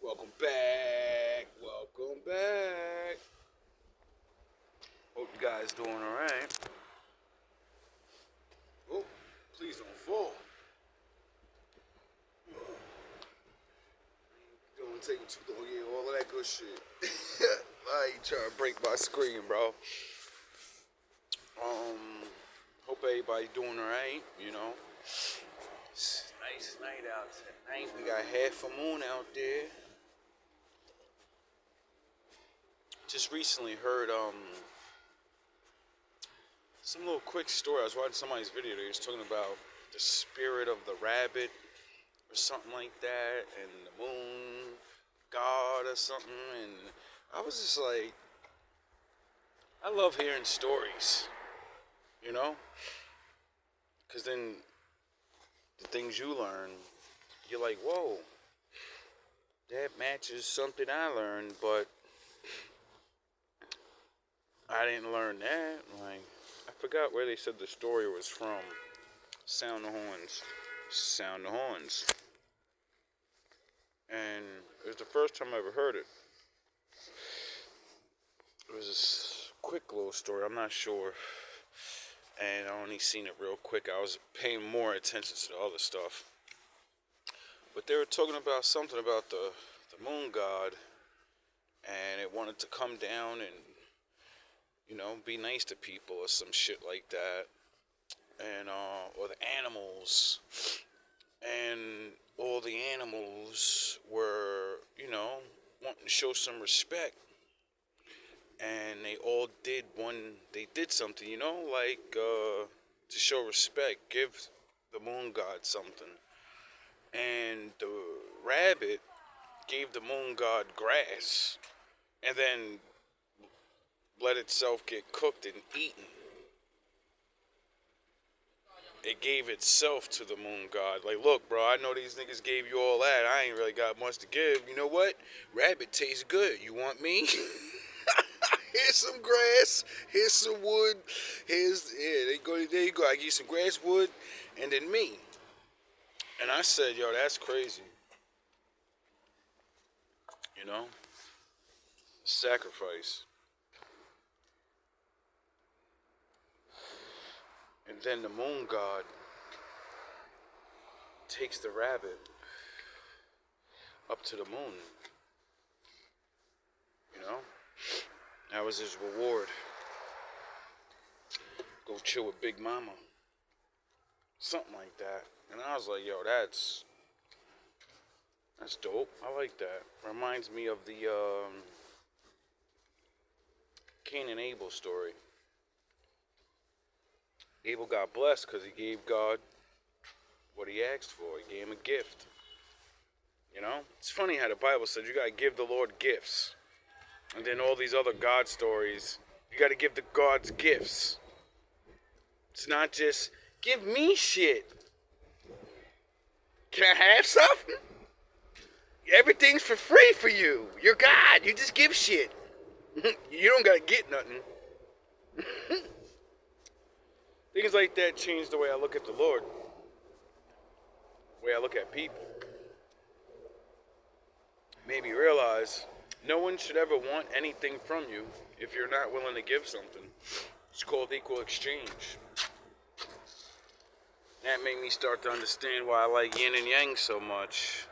Welcome back. Welcome back. Hope you guys doing alright. Oh, please don't fall. Don't take you too long. Yeah, all of that good shit. I ain't trying to break my screen, bro. Hope everybody doing alright, It's a nice night out tonight. We got half a moon out there. Just recently heard some little quick story. I was watching somebody's video. They was talking about the spirit of the rabbit or something like that, and the moon god or something. And I was just like, I love hearing stories, because then the things you learn, you're like, whoa, that matches something I learned, but I didn't learn that. Like, I forgot where they said the story was from. Sound the horns. Sound the horns. And it was the first time I ever heard it. It was this quick little story. I'm not sure. And I only seen it real quick. I was paying more attention to the other stuff. But they were talking about something about the moon god. And it wanted to come down and, be nice to people or some shit like that. And, or the animals. And all the animals were, wanting to show some respect. And they all did something, to show respect, give the moon god something. And the rabbit gave the moon god grass, and then let itself get cooked and eaten. It gave itself to the moon god. Like, look, bro, I know these niggas gave you all that. I ain't really got much to give. You know what? Rabbit tastes good. You want me? Here's some grass. Here's some wood. There you go. I give you some grass, wood, and then me. And I said, yo, that's crazy. Sacrifice. And then the moon god takes the rabbit up to the moon. That was his reward. Go chill with Big Mama. Something like that. And I was like, yo, that's dope. I like that. Reminds me of the Cain and Abel story. Abel got blessed because he gave God what he asked for. He gave him a gift. It's funny how the Bible says you got to give the Lord gifts. And then all these other God stories, you got to give the gods gifts. It's not just, give me shit. Can I have something? Everything's for free for you. You're God. You just give shit. You don't got to get nothing. Things like that change the way I look at the Lord. The way I look at people. Made me realize no one should ever want anything from you if you're not willing to give something. It's called equal exchange. That made me start to understand why I like yin and yang so much.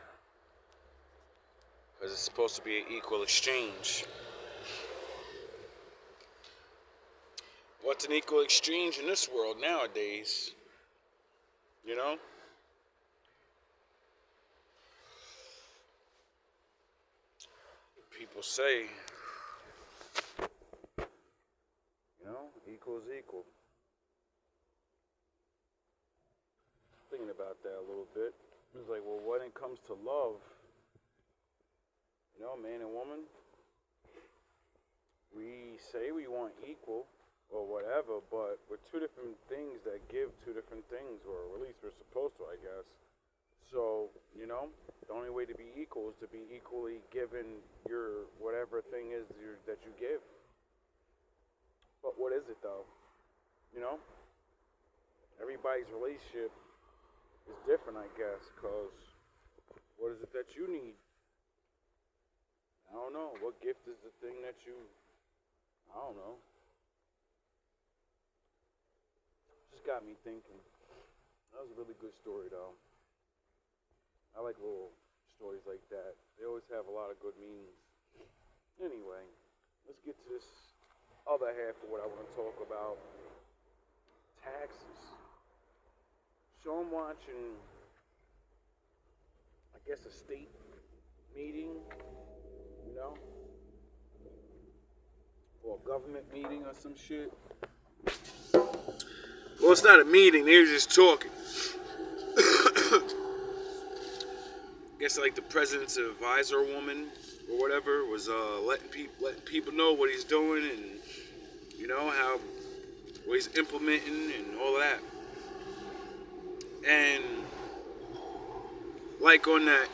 Because it's supposed to be an equal exchange. What's an equal exchange in this world nowadays? People say, equal is equal. Thinking about that a little bit. It's like, well, when it comes to love, man and woman, we say we want equal or whatever, but we're two different things that give two different things, or at least we're supposed to, I guess. So, the only way to be equal is to be equally given your whatever thing is that you give. But what is it, though? Everybody's relationship is different, I guess, because what is it that you need? I don't know. What gift is the thing that you, I don't know. Just got me thinking. That was a really good story, though. I like little stories like that. They always have a lot of good meanings. Anyway, let's get to this other half of what I want to talk about. Taxes. So I'm watching, I guess, a state meeting, you know, or a government meeting or some shit. Well, it's not a meeting, they were just talking. I guess like the president's advisor woman or whatever was letting people know what he's doing and, you know, how what he's implementing and all of that. And like on the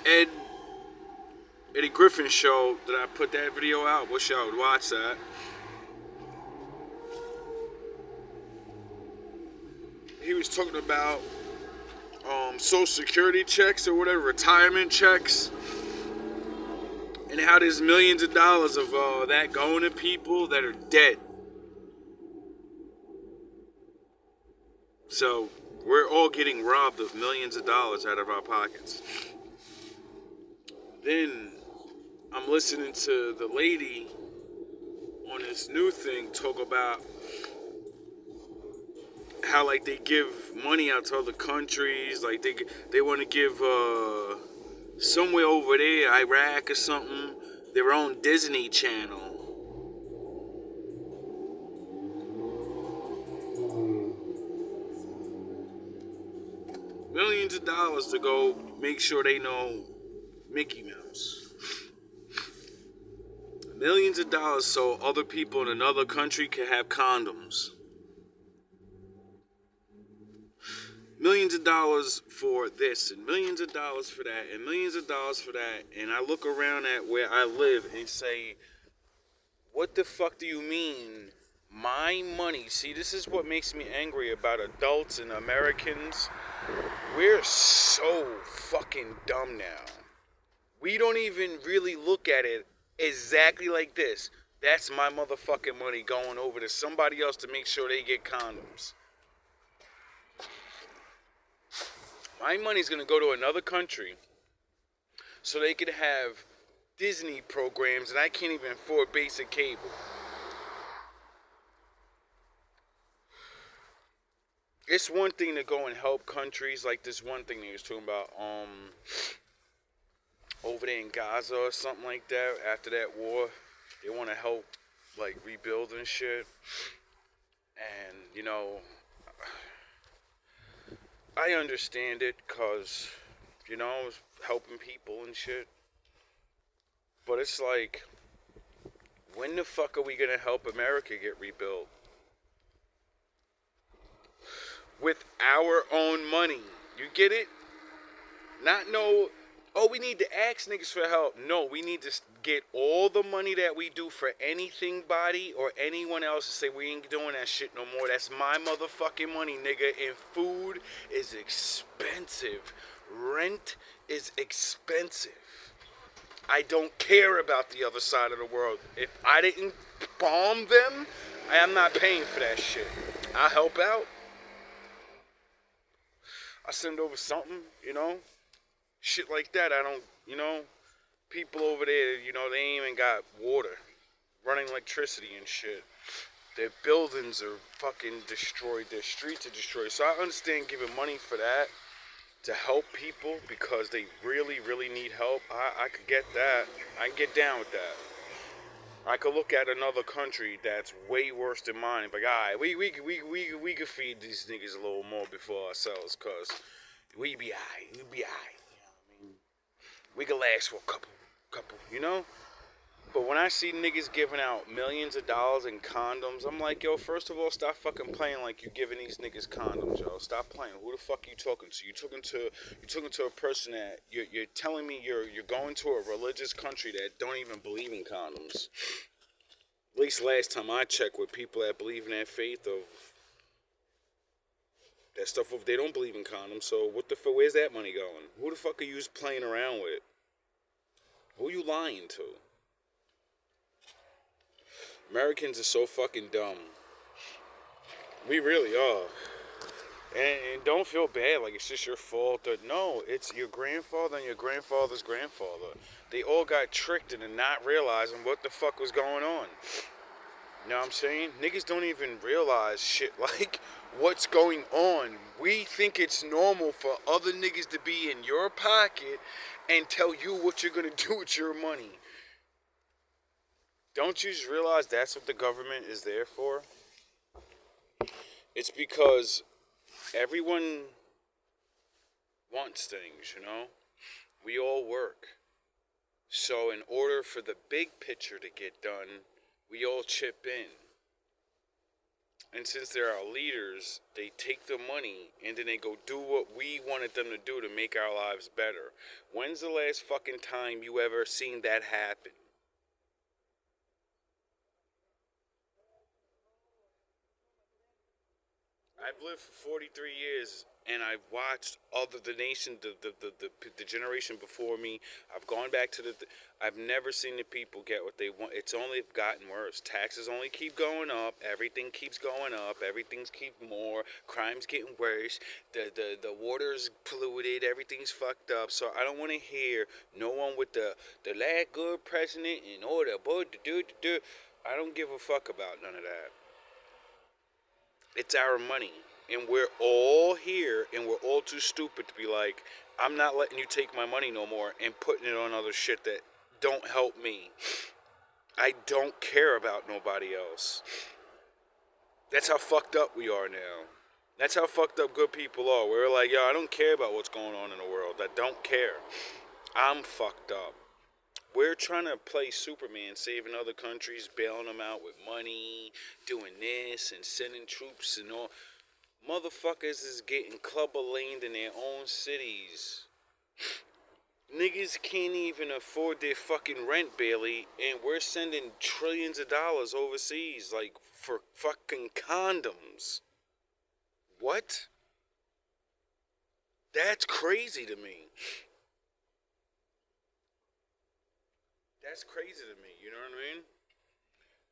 Eddie Griffin show that I put that video out, wish y'all would watch that. He was talking about Social Security checks or whatever, retirement checks, and how there's millions of dollars of that going to people that are dead. So we're all getting robbed of millions of dollars out of our pockets. Then I'm listening to the lady on this new thing talk about how like they give money out to other countries, like they want to give somewhere over there, Iraq or something, their own Disney Channel. Millions of dollars to go make sure they know Mickey Mouse. Millions of dollars so other people in another country can have condoms. Millions of dollars for this and millions of dollars for that and millions of dollars for that. And I look around at where I live and say, what the fuck do you mean? My money. See, this is what makes me angry about adults and Americans. We're so fucking dumb now. We don't even really look at it exactly like this. That's my motherfucking money going over to somebody else to make sure they get condoms. My money's gonna go to another country so they could have Disney programs and I can't even afford basic cable. It's one thing to go and help countries like this one thing they was talking about over there in Gaza or something like that. After that war, they want to help like rebuild and shit. And you know, I understand it because, you know, it's helping people and shit. But it's like, when the fuck are we gonna help America get rebuilt? With our own money. You get it? Not no, oh, we need to ask niggas for help. No, we need to get all the money that we do for anything body or anyone else to say we ain't doing that shit no more. That's my motherfucking money, nigga. And food is expensive. Rent is expensive. I don't care about the other side of the world. If I didn't bomb them, I am not paying for that shit. I'll help out. I send over something, you know? Shit like that. I don't, you know? People over there, you know, they ain't even got water, running electricity and shit. Their buildings are fucking destroyed. Their streets are destroyed. So I understand giving money for that to help people because they really, really need help. I could get that. I can get down with that. I could look at another country that's way worse than mine and be like, alright, we could feed these niggas a little more before ourselves, cause we be alright, we be alright. You know what I mean? We could last for a couple, you know? But when I see niggas giving out millions of dollars in condoms, I'm like, yo, first of all, stop fucking playing like you giving these niggas condoms, yo. Stop playing. Who the fuck you talking to? You talking to a person that you're telling me you're going to a religious country that don't even believe in condoms. At least last time I checked with people that believe in that faith of that stuff, if they don't believe in condoms. So what the fuck? Where's that money going? Who the fuck are you playing around with? Who you lying to? Americans are so fucking dumb. We really are. And don't feel bad like it's just your fault. Or, no, it's your grandfather and your grandfather's grandfather. They all got tricked into not realizing what the fuck was going on. You know what I'm saying? Niggas don't even realize shit like what's going on. We think it's normal for other niggas to be in your pocket and tell you what you're gonna do with your money. Don't you just realize that's what the government is there for? It's because everyone wants things, you know? We all work. So in order for the big picture to get done, we all chip in. And since they're our leaders, they take the money and then they go do what we wanted them to do to make our lives better. When's the last fucking time you ever seen that happen? I've lived for 43 years and I've watched other the nation, the generation before me. I've gone back to I've never seen the people get what they want. It's only gotten worse. Taxes only keep going up. Everything keeps going up. Everything's keep more. Crime's getting worse. The water's polluted. Everything's fucked up. So I don't want to hear no one with the last good president and all the do. I don't give a fuck about none of that. It's our money. And we're all here and we're all too stupid to be like, I'm not letting you take my money no more and putting it on other shit that don't help me. I don't care about nobody else. That's how fucked up we are now. That's how fucked up good people are. We're like, yo, I don't care about what's going on in the world. I don't care. I'm fucked up. We're trying to play Superman, saving other countries, bailing them out with money, doing this and sending troops and all. Motherfuckers is getting clubber laned in their own cities. Niggas can't even afford their fucking rent, Bailey, and we're sending trillions of dollars overseas, like, for fucking condoms. What? That's crazy to me. That's crazy to me, you know what I mean?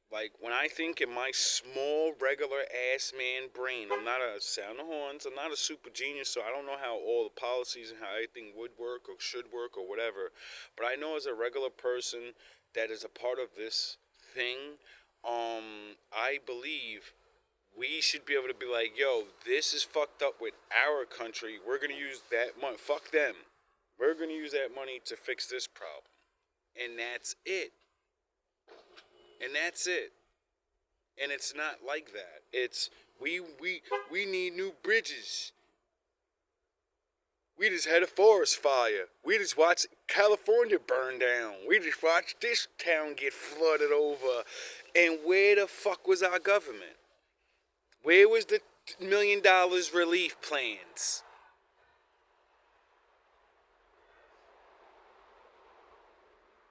Like, when I think in my small, regular ass man brain, I'm not a sound of horns, I'm not a super genius, so I don't know how all the policies and how everything would work or should work or whatever. But I know as a regular person that is a part of this thing, I believe we should be able to be like, yo, this is fucked up with our country. We're going to use that money. Fuck them. We're going to use that money to fix this problem. And that's it. And that's it. And it's not like that. It's we need new bridges. We just had a forest fire. We just watched California burn down. We just watched this town get flooded over. And where the fuck was our government? Where was the $1 million relief plans?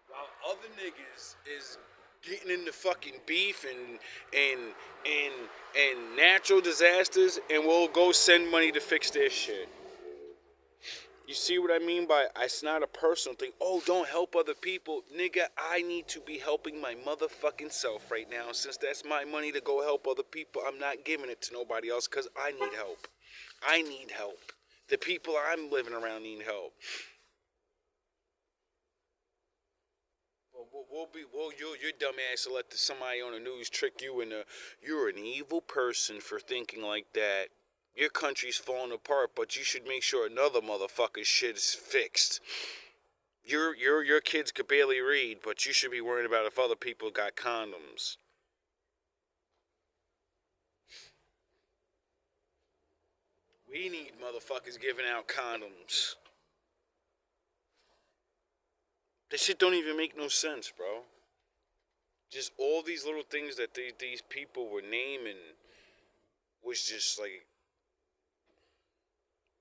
While other niggas is getting into fucking beef and natural disasters, and we'll go send money to fix their shit. You see what I mean by it's not a personal thing. Oh, don't help other people. Nigga, I need to be helping my motherfucking self right now. Since that's my money to go help other people, I'm not giving it to nobody else because I need help. I need help. The people I'm living around need help. Your dumb ass will let somebody on the news trick you into you're an evil person for thinking like that. Your country's falling apart, but you should make sure another motherfucker's shit is fixed. Your kids could barely read, but you should be worrying about if other people got condoms. We need motherfuckers giving out condoms. This shit don't even make no sense, bro. Just all these little things that these people were naming was just like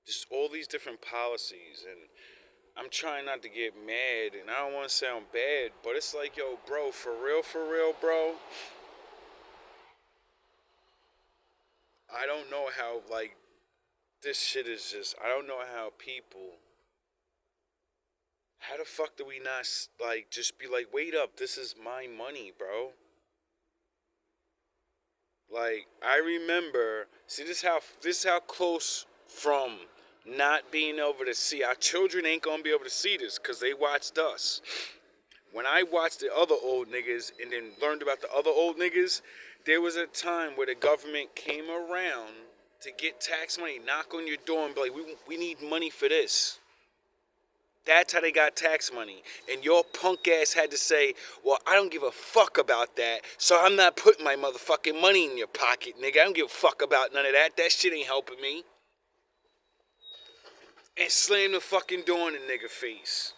just all these different policies. And I'm trying not to get mad and I don't want to sound bad, but it's like, yo, bro, for real, bro, I don't know how, like, this shit is just, I don't know how people, how the fuck do we not, like, just be like, wait up, this is my money, bro. Like, I remember, see, this how close from not being able to see. Our children ain't gonna be able to see this because they watched us. When I watched the other old niggas and then learned about the other old niggas, there was a time where the government came around to get tax money, knock on your door and be like, we need money for this. That's how they got tax money. And your punk ass had to say, well, I don't give a fuck about that, so I'm not putting my motherfucking money in your pocket, nigga. I don't give a fuck about none of that. That shit ain't helping me. And slam the fucking door in the nigga face.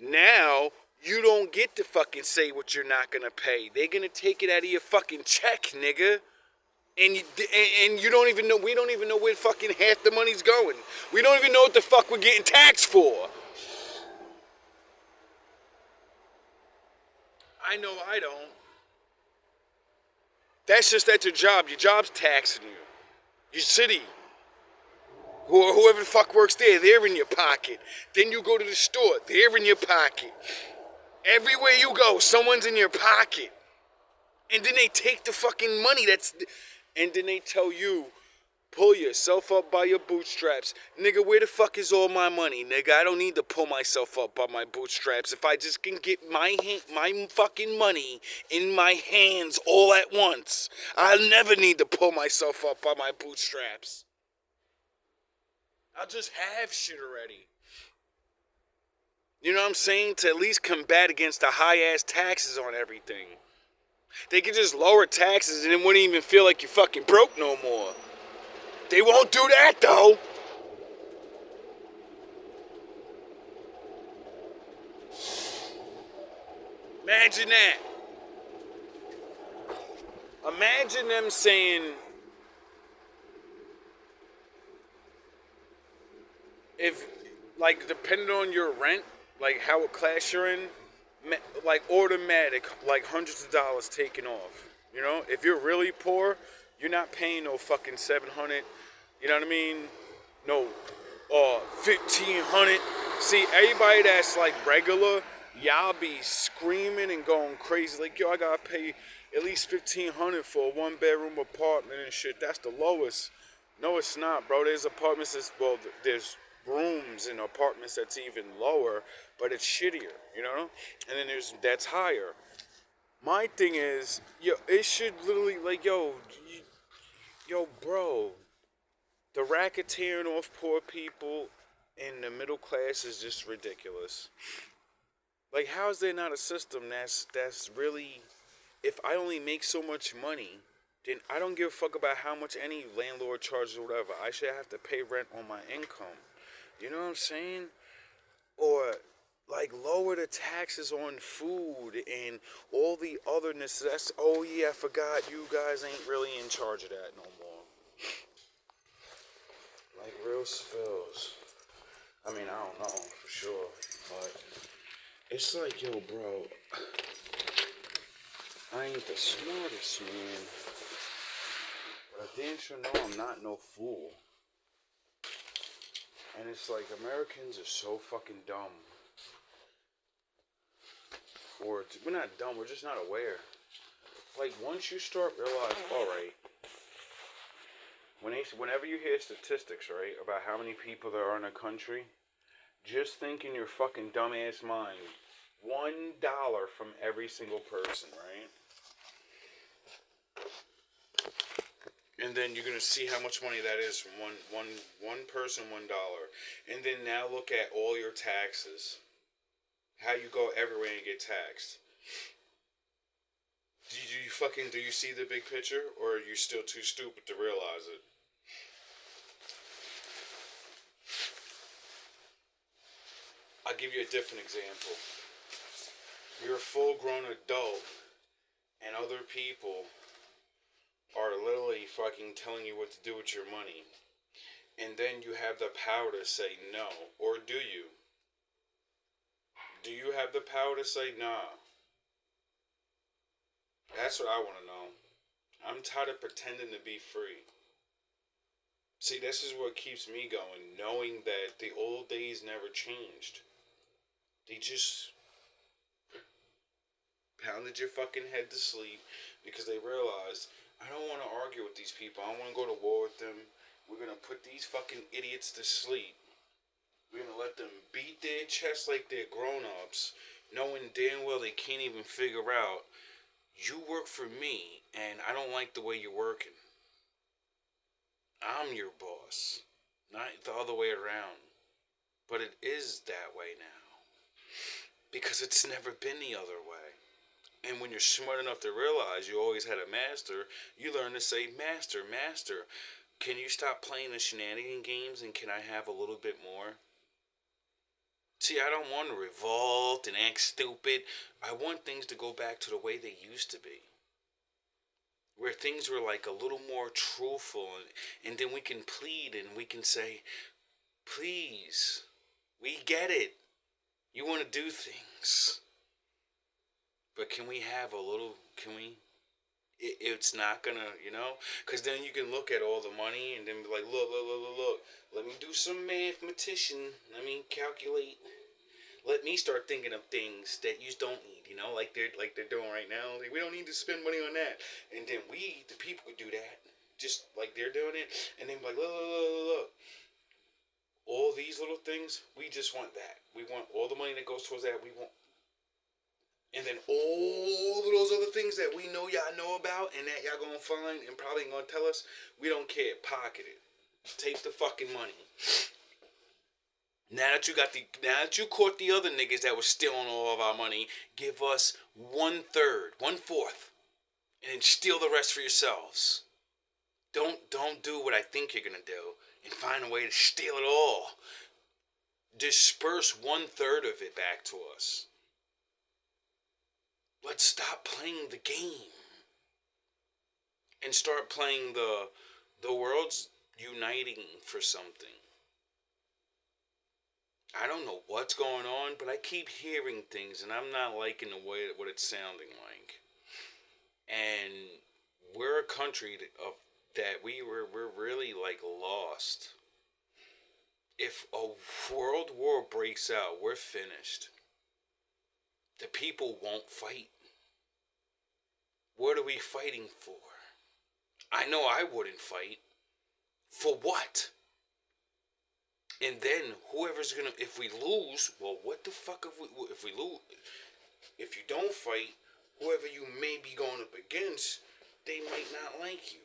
Now, you don't get to fucking say what you're not gonna pay. They're gonna take it out of your fucking check, nigga. And you don't even know, we don't even know where fucking half the money's going. We don't even know what the fuck we're getting taxed for. I know I don't. That's just at your job. Your job's taxing you. Your city. Whoever the fuck works there, they're in your pocket. Then you go to the store, they're in your pocket. Everywhere you go, someone's in your pocket. And then they take the fucking money and then they tell you, pull yourself up by your bootstraps. Nigga, where the fuck is all my money, nigga? I don't need to pull myself up by my bootstraps. If I just can get my fucking money in my hands all at once, I'll never need to pull myself up by my bootstraps. I'll just have shit already. You know what I'm saying? To at least combat against the high-ass taxes on everything. They could just lower taxes and it wouldn't even feel like you're fucking broke no more. They won't do that, though. Imagine that. Imagine them saying, if, like, depending on your rent, like how what class you're in, like automatic, like hundreds of dollars taken off. You know, if you're really poor, you're not paying no fucking 700. You know what I mean? No, 1,500. See, everybody that's like regular, y'all be screaming and going crazy. Like, yo, I gotta pay at least 1,500 for a 1-bedroom apartment and shit. That's the lowest. No, it's not, bro. There's apartments there's rooms in apartments that's even lower, but it's shittier, you know? And then that's higher. My thing is, yo, it should literally, like, yo, bro, the racketeering off poor people in the middle class is just ridiculous. Like, how is there not a system that's really, if I only make so much money, then I don't give a fuck about how much any landlord charges or whatever. I should have to pay rent on my income. You know what I'm saying? Or, like, lower the taxes on food and all the otherness. Oh yeah, I forgot, you guys ain't really in charge of that no more. Like, real spills. I mean, I don't know for sure, but it's like, yo, bro, I ain't the smartest, man, but I damn sure know I'm not no fool. And it's like, Americans are so fucking dumb. Or, we're not dumb, we're just not aware. Like, once you start realizing, alright, whenever you hear statistics, right, about how many people there are in a country, just think in your fucking dumbass mind, $1 from every single person, right? And then you're gonna see how much money that is from one person, $1. And then now look at all your taxes. How you go everywhere and get taxed. Do you see the big picture, or are you still too stupid to realize it? I'll give you a different example. You're a full-grown adult, and other people are literally fucking telling you what to do with your money. And then you have the power to say no. Or do you? Do you have the power to say nah? That's what I want to know. I'm tired of pretending to be free. See, this is what keeps me going, knowing that the old days never changed. They just pounded your fucking head to sleep because they realized I don't want to argue with these people. I don't want to go to war with them. We're going to put these fucking idiots to sleep. We're going to let them beat their chests like they're grown-ups, knowing damn well they can't even figure out, you work for me, and I don't like the way you're working. I'm your boss, not the other way around. But it is that way now, because it's never been the other way. And when you're smart enough to realize you always had a master, you learn to say, master, master, can you stop playing the shenanigan games and can I have a little bit more? See, I don't want to revolt and act stupid. I want things to go back to the way they used to be. Where things were like a little more truthful, and then we can plead and we can say, please, we get it. You want to do things. But can we have a little, can we? It's not gonna, because then you can look at all the money and then be like, look. Let me do some mathematician. Let me calculate. Let me start thinking of things that you don't need, like they're doing right now. Like, we don't need to spend money on that. And then we, the people, could do that, just like they're doing it. And then be like, look. All these little things, we just want that. We want all the money that goes towards that. We want. And then all of those other things that we know y'all know about and that y'all gonna find and probably gonna tell us, we don't care. Pocket it. Take the fucking money. Now that you caught the other niggas that were stealing all of our money, give us 1/3, 1/4, and then steal the rest for yourselves. Don't do what I think you're gonna do and find a way to steal it all. Disperse 1/3 of it back to us. Let's stop playing the game and start playing the world's uniting for something. I don't know what's going on, but I keep hearing things and I'm not liking the way what it's sounding like. And we're a country that we're really like lost. If a world war breaks out, we're finished. The people won't fight. What are we fighting for? I know I wouldn't fight. For what? And then whoever's gonna, if we lose, well, what the fuck if we lose? If you don't fight, whoever you may be going up against, they might not like you.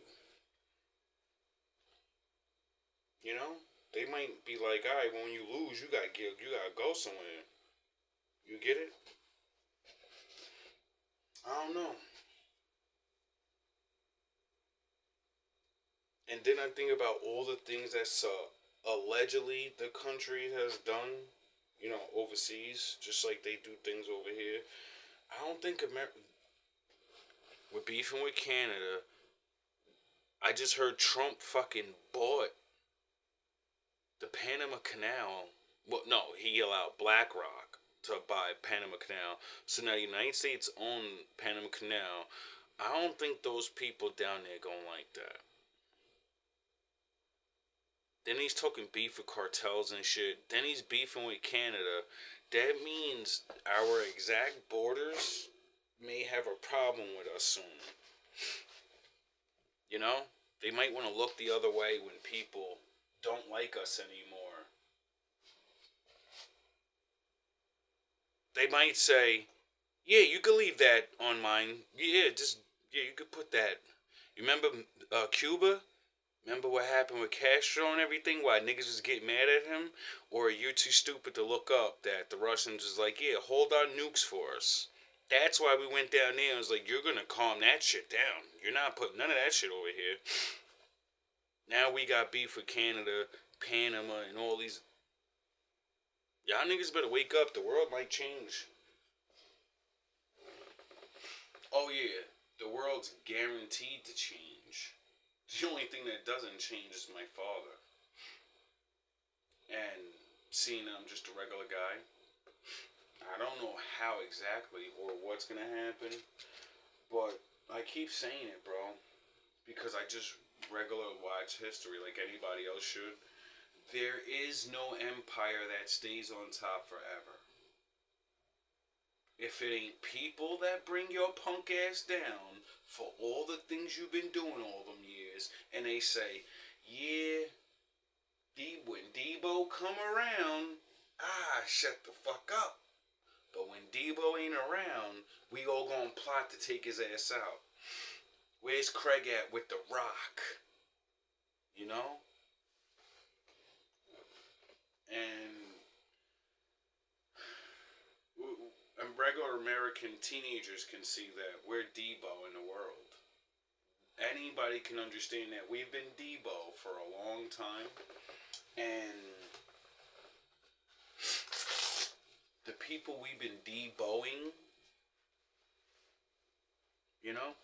They might be like, all right, when you lose, you gotta go somewhere. You get it? I don't know. And then I think about all the things that's allegedly the country has done, overseas, just like they do things over here. I don't think we're beefing with Canada. I just heard Trump fucking bought the Panama Canal. Well, no, he allowed BlackRock to buy Panama Canal. So now the United States own Panama Canal. I don't think those people down there gonna like that. Then he's talking beef with cartels and shit. Then he's beefing with Canada. That means our exact borders may have a problem with us soon. They might want to look the other way when people don't like us anymore. They might say, yeah, you could leave that on mine. Yeah, you could put that. You remember Cuba? Remember what happened with Castro and everything? Why niggas was getting mad at him? Or are you too stupid to look up that the Russians was like, yeah, hold our nukes for us. That's why we went down there and was like, you're gonna calm that shit down. You're not putting none of that shit over here. Now we got beef with Canada, Panama, and all these. Y'all niggas better wake up. The world might change. Oh yeah, the world's guaranteed to change. The only thing that doesn't change is my father. And seeing I'm just a regular guy. I don't know how exactly or what's gonna happen, but I keep saying it, bro, because I just regular watch history like anybody else should. There is no empire that stays on top forever. If it ain't people that bring your punk ass down for all the things you've been doing all them years, and they say, yeah, when Debo come around, shut the fuck up. But when Debo ain't around, we all gonna plot to take his ass out. Where's Craig at with the rock? You know? And regular American teenagers can see that we're Debo in the world. Anybody can understand that we've been Debo for a long time. And the people we've been Deboing, you know,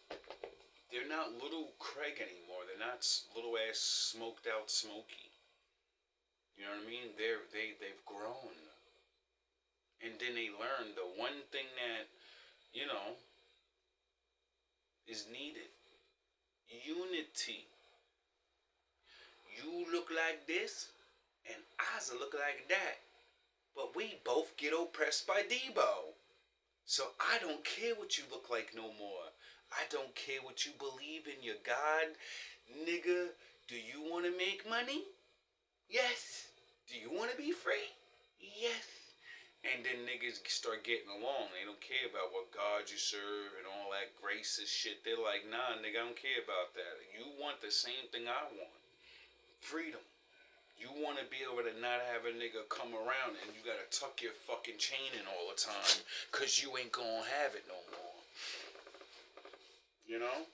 they're not little Craig anymore. They're not little ass smoked out Smokey. You know what I mean? They've grown. And then they learn the one thing that, you know, is needed. Unity. You look like this, and I look like that. But we both get oppressed by Debo. So I don't care what you look like no more. I don't care what you believe in your God. Nigga, do you want to make money? Yes. Do you want to be free? Yes. And then niggas start getting along. They don't care about what God you serve and all that racist shit. They're like, nah, nigga, I don't care about that. You want the same thing I want. Freedom. You want to be able to not have a nigga come around and you got to tuck your fucking chain in all the time because you ain't going to have it no more. You know?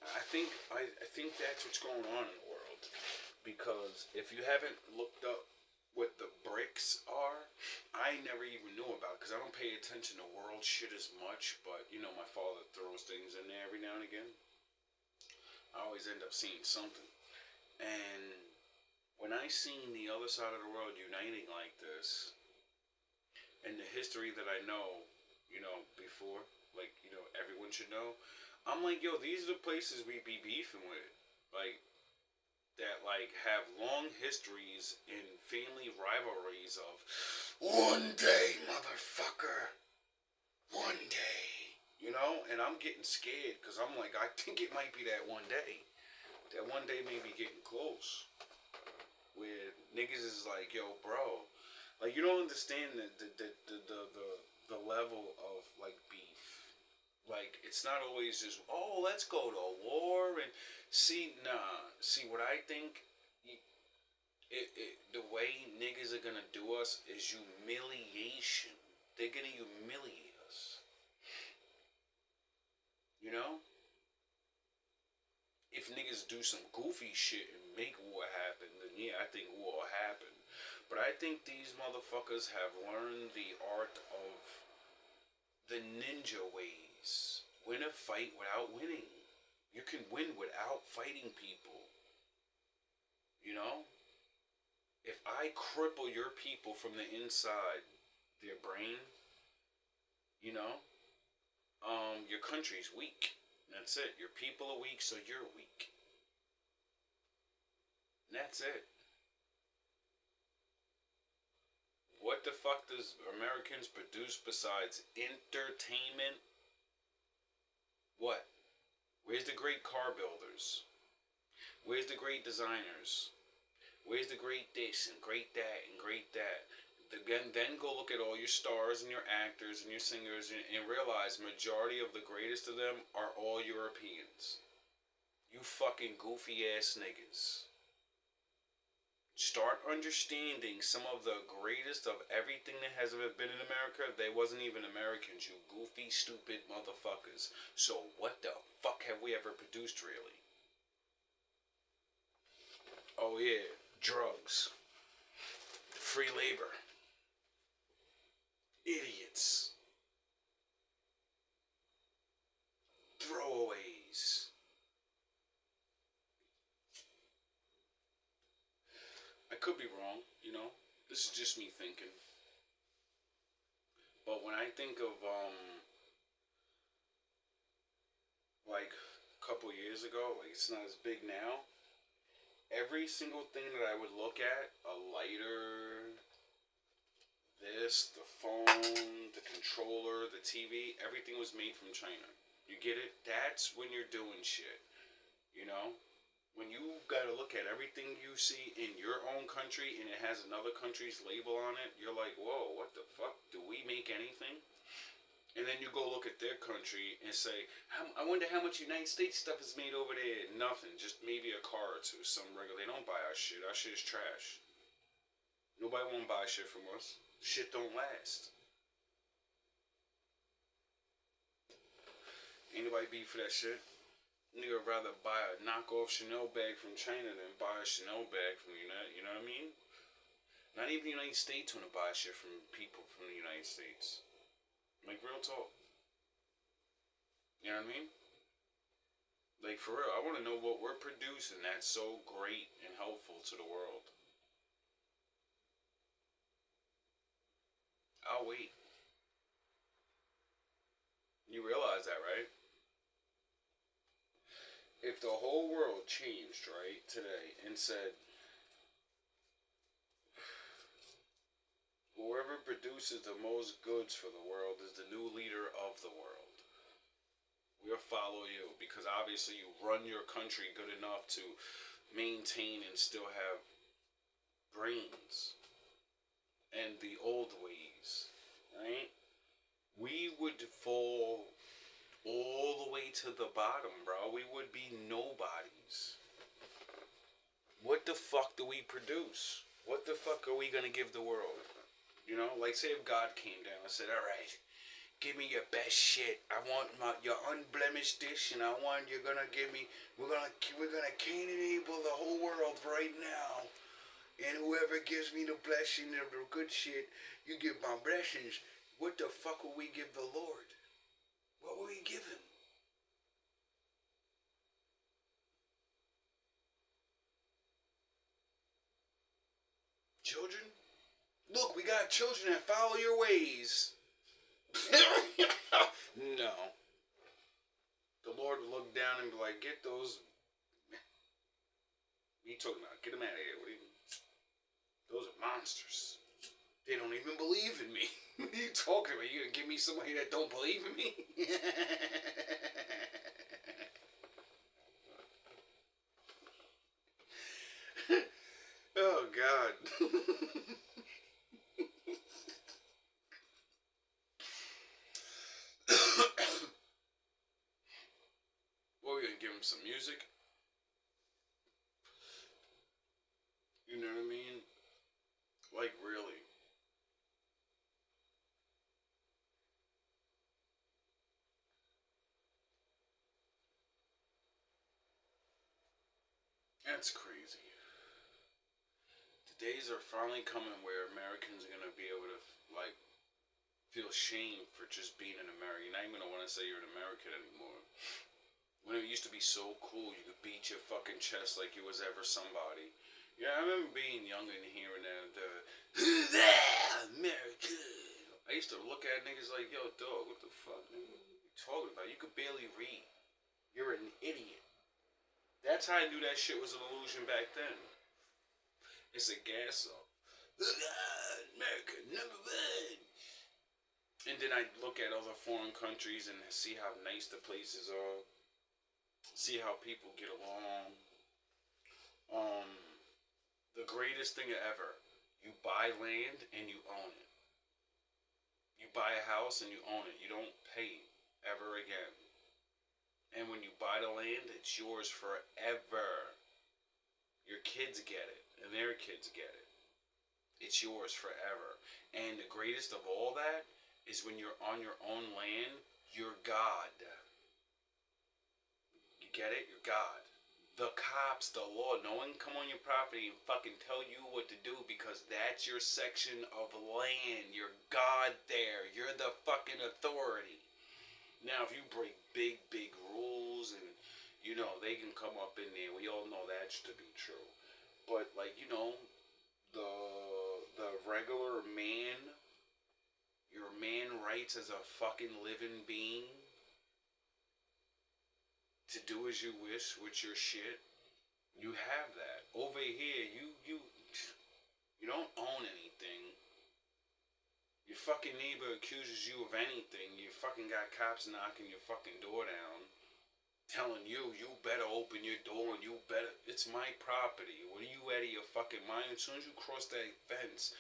I think that's what's going on in the world. Because if you haven't looked up what the bricks are, I never even knew about it because I don't pay attention to world shit as much. But, you know, my father throws things in there every now and again. I always end up seeing something. And when I seen the other side of the world uniting like this, and the history that I know, you know, before, like, you know, everyone should know, I'm like, yo, these are the places we be beefing with. Like, that, like, have long histories in family rivalries of, one day, motherfucker, one day, you know? And I'm getting scared, because I'm like, I think it might be that one day. That one day may be getting close. Where niggas is like, yo, bro, like, you don't understand the level of, like, beef. Like, it's not always just, oh, let's go to war and see, what I think, the way niggas are gonna do us is humiliation. They're gonna humiliate us. You know? If niggas do some goofy shit and make war happen, then yeah, I think war will happen. But I think these motherfuckers have learned the art of the ninja ways. Win a fight without winning. You can win without fighting people. You know? If I cripple your people from the inside, their brain, you know, your country's weak. That's it. Your people are weak, so you're weak. And that's it. What the fuck does Americans produce besides entertainment? What? Where's the great car builders? Where's the great designers? Where's the great this and great that and great that? Then go look at all your stars and your actors and your singers and realize majority of the greatest of them are all Europeans. You fucking goofy ass niggas. Start understanding some of the greatest of everything that has ever been in America. They wasn't even Americans, you goofy, stupid motherfuckers. So what the fuck have we ever produced, really? Oh yeah, drugs. Free labor. Idiots. Throwaways. I could be wrong, you know. This is just me thinking. But when I think of like a couple years ago, like it's not as big now. Every single thing that I would look at, a lighter, this, the phone, the controller, the TV, everything was made from China. You get it? That's when you're doing shit. You know? When you gotta look at everything you see in your own country and it has another country's label on it, you're like, whoa, what the fuck? Do we make anything? And then you go look at their country and say, I wonder how much United States stuff is made over there. Nothing. Just maybe a car or two. Some regular. They don't buy our shit. Our shit is trash. Nobody won't buy shit from us. Shit don't last. Ain't nobody beat for that shit. Nigga would rather buy a knockoff Chanel bag from China than buy a Chanel bag from the United. You know what I mean? Not even the United States want to buy shit from people from the United States. Like, real talk. You know what I mean? Like, for real, I want to know what we're producing that's so great and helpful to the world. I'll wait. You realize that, right? If the whole world changed, right, today, and said, whoever produces the most goods for the world is the new leader of the world, we'll follow you, because obviously you run your country good enough to maintain and still have brains and the old ways, right? We would fall all the way to the bottom, bro. We would be nobodies. What the fuck do we produce? What the fuck are we gonna give the world? You know, like say if God came down and said, all right, give me your best shit. I want your unblemished dish, and I want you're gonna give me. We're gonna Cain and Abel the whole world right now, and whoever gives me the blessing of the good shit, you give my blessings. What the fuck will we give the Lord? What will we give him? Children? Look, we got children that follow your ways. No. The Lord would look down and be like, get those. What are you talking about? Get them out of here. What are you... Those are monsters. They don't even believe in me. What are you talking about? You gonna give me somebody that don't believe in me? Oh, God. What, we gonna give him some music? You know what I mean? Like, really. That's crazy. The days are finally coming where Americans are gonna be able to, like, feel shame for just being an American. You're not even gonna want to say you're an American anymore. When it used to be so cool, you could beat your fucking chest like you was ever somebody. Yeah, I remember being young and hearing that, America. I used to look at niggas like, yo, dog, what the fuck, nigga? What are you talking about? You could barely read. You're an idiot. That's how I knew that shit was an illusion back then. It's a gas up. America, number one. And then I look at other foreign countries and see how nice the places are. See how people get along. The greatest thing ever. You buy land and you own it. You buy a house and you own it. You don't pay ever again. And when you buy the land, it's yours forever. Your kids get it, and their kids get it. It's yours forever. And the greatest of all that is when you're on your own land, you're God. You get it? You're God. The cops, the law, no one come on your property and fucking tell you what to do, because that's your section of land. You're God there. You're the fucking authority. Now, if you break big, big rules and, you know, they can come up in there. We all know that's to be true. But, like, you know, the regular man, your man rights as a fucking living being, to do as you wish with your shit, you have that. Over here, you don't own anything. Your fucking neighbor accuses you of anything. You fucking got cops knocking your fucking door down, telling you better open your door and you better. It's my property. What are you out of your fucking mind? As soon as you cross that fence,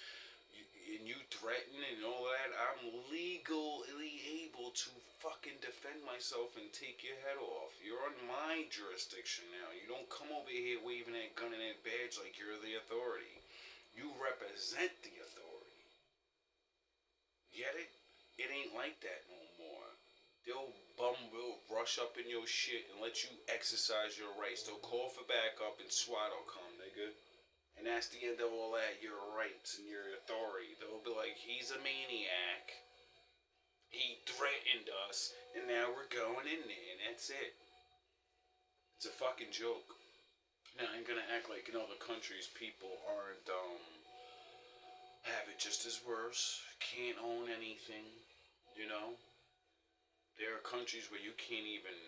and you threaten and all that, I'm legally able to fucking defend myself and take your head off. You're on my jurisdiction now. You don't come over here waving that gun and that badge like you're the authority. You represent the authority. Get it? It ain't like that no more. Will rush up in your shit and let you exercise your rights. They'll call for backup and SWAT will come, nigga. And that's the end of all that, your rights and your authority. They'll be like, he's a maniac. He threatened us, and now we're going in there, and that's it. It's a fucking joke. Now, I ain't gonna act like in other countries people aren't, have it just as worse. Can't own anything, you know? There are countries where you can't even,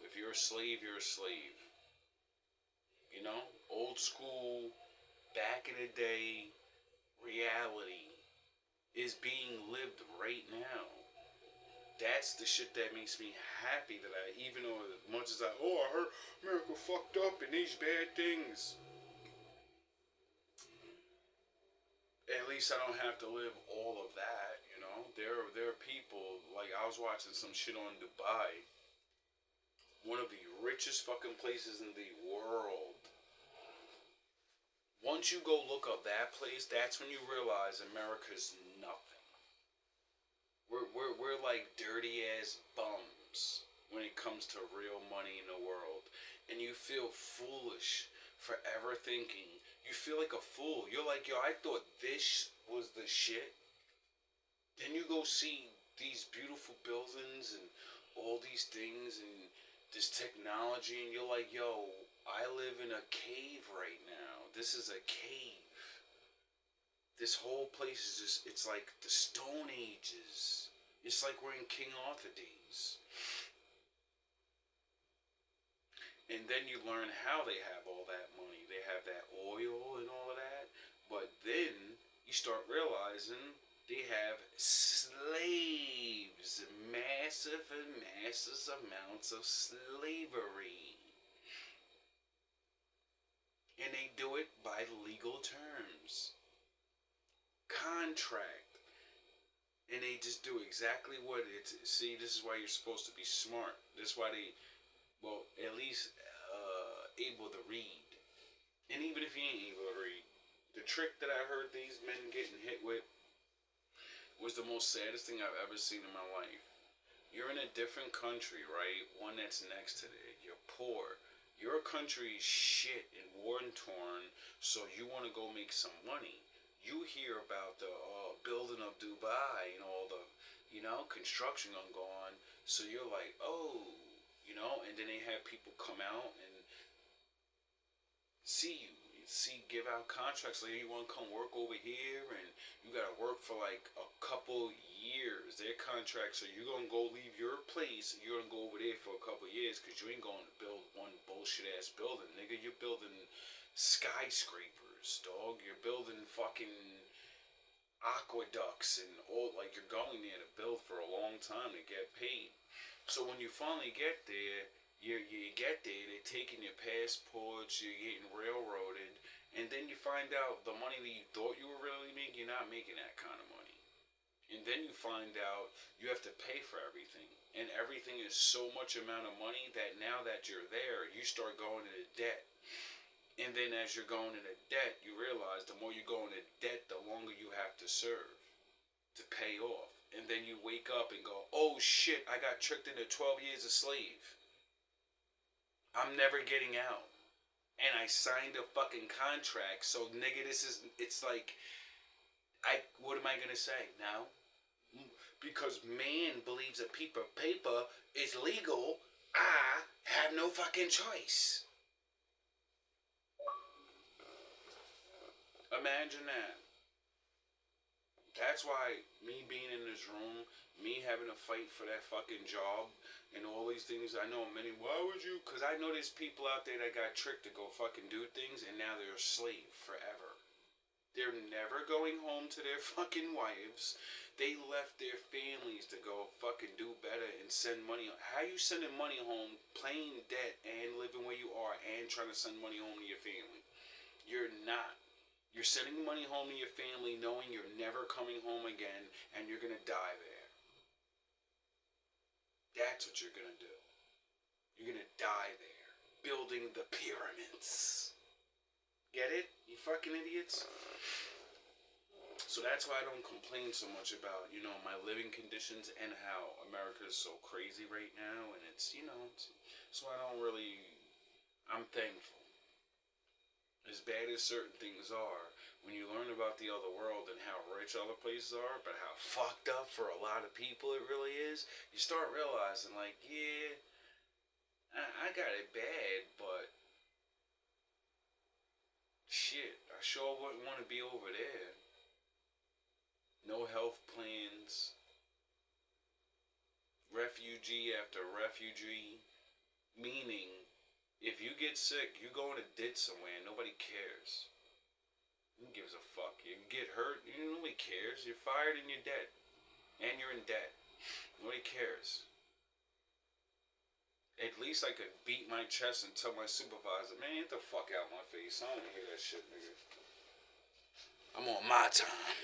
if you're a slave, you're a slave. You know? Old school, back in the day, reality is being lived right now. That's the shit that makes me happy that even though as much as I heard America fucked up in these bad things, at least I don't have to live all of that, you know? There are people, like I was watching some shit on Dubai, one of the richest fucking places in the world. Once you go look up that place, that's when you realize America's nothing. We're like dirty ass bums when it comes to real money in the world. And you feel foolish for ever thinking. You feel like a fool. You're like, yo, I thought this was the shit. Then you go see these beautiful buildings and all these things and this technology, and you're like, yo, I live in a cave right now. This is a cave. This whole place is just, it's like the Stone Ages. It's like we're in King Arthur days. And then you learn how they have all that money. They have that oil and all of that. But then you start realizing they have slaves. Massive and massive amounts of slavery. And they do it by legal terms. Contract. And they just do exactly what it's. See, this is why you're supposed to be smart. This is why they, well, at least able to read. And even if you ain't able to read, the trick that I heard these men getting hit with was the most saddest thing I've ever seen in my life. You're in a different country, right? One that's next to it. You're poor. Your country's shit and war and torn, so you want to go make some money. You hear about the building of Dubai and all the, construction going on. So you're like, oh, and then they have people come out and see you. Give out contracts like you want to come work over here, and you got to work for like a couple years. Their contracts, so you're going to go leave your place, and you're going to go over there for a couple years because you ain't going to build one bullshit ass building. Nigga, you're building skyscrapers, dog. You're building fucking aqueducts and all, like you're going there to build for a long time to get paid. So when you finally get there, you get there, they're taking your passports, you're getting railroaded, and then you find out the money that you thought you were really making, you're not making that kind of money. And then you find out you have to pay for everything. And everything is so much amount of money that now that you're there, you start going into debt. And then as you're going into debt, you realize the more you go into debt, the longer you have to serve to pay off. And then you wake up and go, oh shit, I got tricked into 12 years a slave. I'm never getting out. And I signed a fucking contract. So nigga, it's like, what am I gonna say now? Because man believes a piece of paper is legal, I have no fucking choice. Imagine that. That's why me being in this room, me having to fight for that fucking job and all these things, I know many, why would you? Because I know there's people out there that got tricked to go fucking do things and now they're a slave forever. They're never going home to their fucking wives. They left their families to go fucking do better and send money. How you sending money home, paying debt, and living where you are, and trying to send money home to your family? You're not. You're sending money home to your family knowing you're never coming home again and you're going to die there. That's what you're going to do. You're going to die there. Building the pyramids. Get it? You fucking idiots? So that's why I don't complain so much about, my living conditions and how America is so crazy right now. And it's, so I'm thankful. As bad as certain things are, when you learn about the other world and how rich other places are, but how fucked up for a lot of people it really is, you start realizing, like, yeah, I got it bad, but shit, I sure wouldn't want to be over there. No health plans. Refugee after refugee. Meaning, if you get sick, you go in a ditch somewhere and nobody cares. Who gives a fuck? You get hurt, nobody cares. You're fired and you're dead. And you're in debt. Nobody cares. At least I could beat my chest and tell my supervisor, man, get the fuck out of my face. I don't want to hear that shit, nigga. I'm on my time.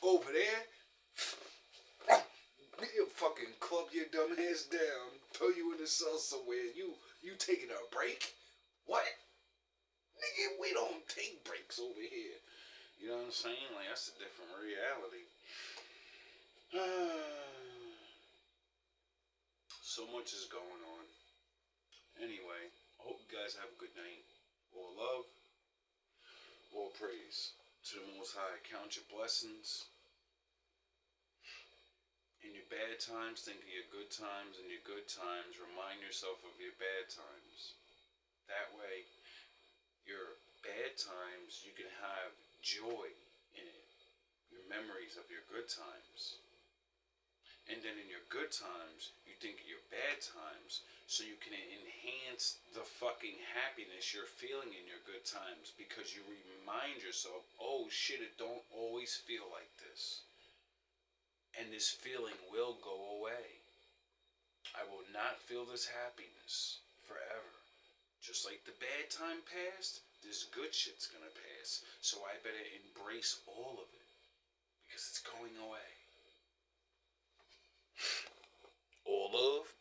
Over there, he'll fucking club your dumb ass down, throw you in the cell somewhere. You taking a break? What? Nigga, we don't take breaks over here. You know what I'm saying? Like, that's a different reality. So much is going on. Anyway, I hope you guys have a good night. All love. All praise to the Most High. Count your blessings. In your bad times, think of your good times. In your good times, remind yourself of your bad times. That way, your bad times, you can have joy in it. Your memories of your good times. And then in your good times, you think of your bad times so you can enhance the fucking happiness you're feeling in your good times because you remind yourself, oh shit, it don't always feel like this. And this feeling will go away. I will not feel this happiness forever. Just like the bad time passed, this good shit's gonna pass. So I better embrace all of it because it's going away. All love,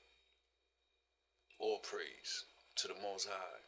all praise to the Most High.